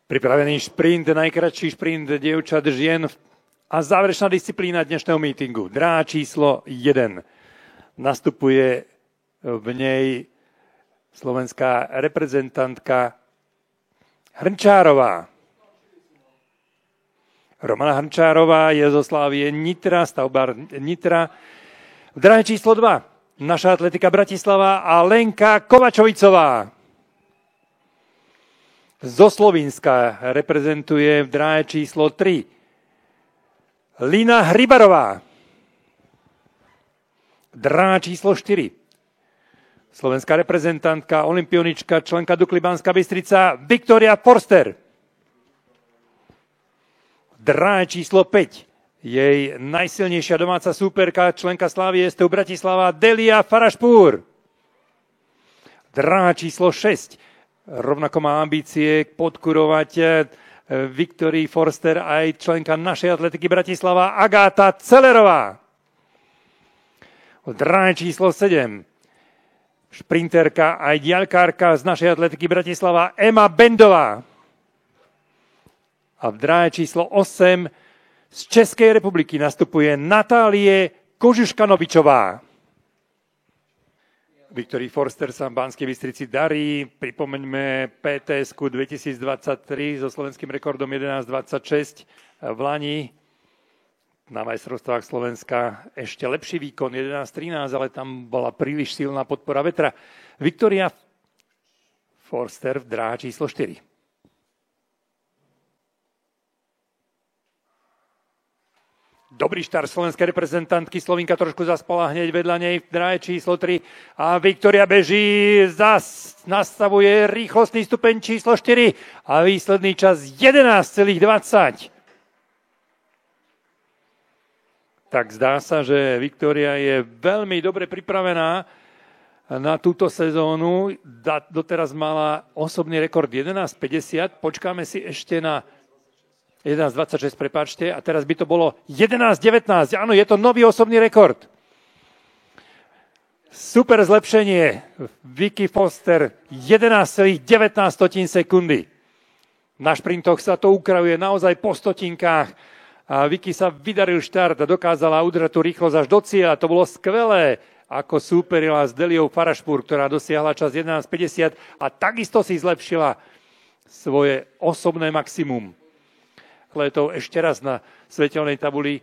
Pripravený šprint, najkratší šprint dievčat žien a záverečná disciplína dnešného mítingu. Dráha číslo 1. Nastupuje v nej slovenská reprezentantka Hrnčárová. Romana Hrnčárová je zo Slávie Nitra, stavbár Nitra. V dráhe číslo 2. Naša atletika Bratislava a Lenka Kovačovicová. Zo Slovinska reprezentuje v dráhe číslo 3 Lina Hrybarová. Dráha číslo 4. Slovenská reprezentantka, olympionička, členka Dukly Banská Bystrica Viktória Forster. Dráha číslo 5. Jej najsilnejšia domáca súperka, členka Slávie STU Bratislava Delia Farašpúr. Dráha číslo 6. Rovnako má ambície podkurovať Viktórii Forster aj členka našej atletiky Bratislava Agáta Celerová. Dráha číslo 7. Šprinterka aj diaľkárka z našej atletiky Bratislava Ema Bendová. A v dráhe číslo 8 z Českej republiky nastupuje Natálie Kožuškanovičová. Viktórii Forster sa v Banskej Bystrici darí. Pripomeňme PTS-ku 2023 so slovenským rekordom 11.26 v Lani. Na majstrovstvách Slovenska ešte lepší výkon 11.13, ale tam bola príliš silná podpora vetra. Viktória Forster v dráha číslo 4. Dobrý štart slovenskej reprezentantky. Slovinka trošku zaspala hneď vedľa nej v dráhe číslo 3. A Viktória beží, nastavuje rýchlostný stupeň číslo 4 a výsledný čas 11,20. Tak zdá sa, že Viktória je veľmi dobre pripravená na túto sezónu. Doteraz mala osobný rekord 11,50. Počkáme si ešte na 11.26, prepáčte, a teraz by to bolo 11.19. Áno, je to nový osobný rekord. Super zlepšenie. Vicky Forster 11,19 sekundy. Na šprintoch sa to ukrajuje naozaj po stotinkách. A Vicky sa vydaril štart a dokázala udržať tú rýchlosť až do cieľa. To bolo skvelé, ako súperila s Deliou Farašpúr, ktorá dosiahla čas 11.50 a takisto si zlepšila svoje osobné maximum. Letov ešte raz na svetelnej tabuli.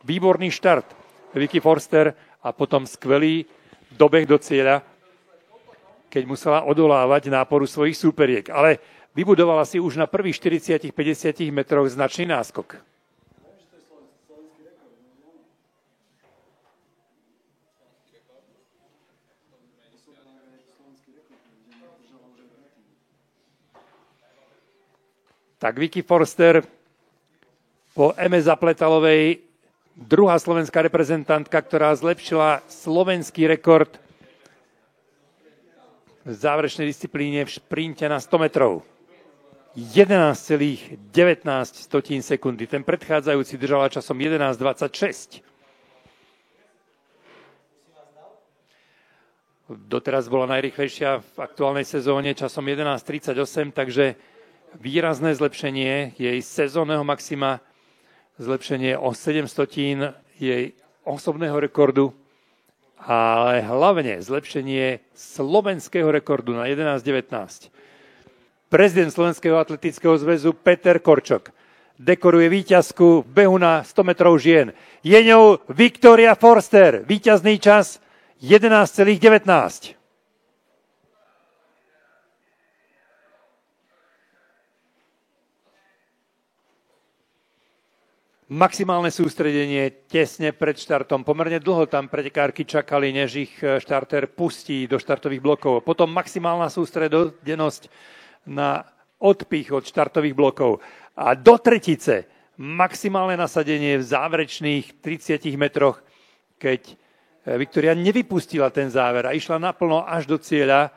Výborný štart Vicky Forster a potom skvelý dobeh do cieľa, keď musela odolávať náporu svojich súperiek. Ale vybudovala si už na prvých 40-50 metroch značný náskok. Tak Vicky Forster po Eme Zapletalovej, druhá slovenská reprezentantka, ktorá zlepšila slovenský rekord v záverečnej disciplíne v šprinte na 100 metrov. 11,19 sekundy. Ten predchádzajúci držala časom 11,26. Doteraz bola najrýchlejšia v aktuálnej sezóne časom 11,38, takže výrazné zlepšenie jej sezónneho maxima, zlepšenie o 7 stotín jej osobného rekordu, ale hlavne zlepšenie slovenského rekordu na 11.19. Prezident Slovenského atletického zväzu Peter Korčok dekoruje víťazku v behu na 100 metrov žien. Je ňou Viktória Forster, víťazný čas 11,19. Maximálne sústredenie tesne pred štartom. Pomerne dlho tam pretekárky čakali, než ich štarter pustí do štartových blokov. Potom maximálna sústredenosť na odpich od štartových blokov. A do tretice maximálne nasadenie v záverečných 30 metroch, keď Viktória nevypustila ten záver a išla naplno až do cieľa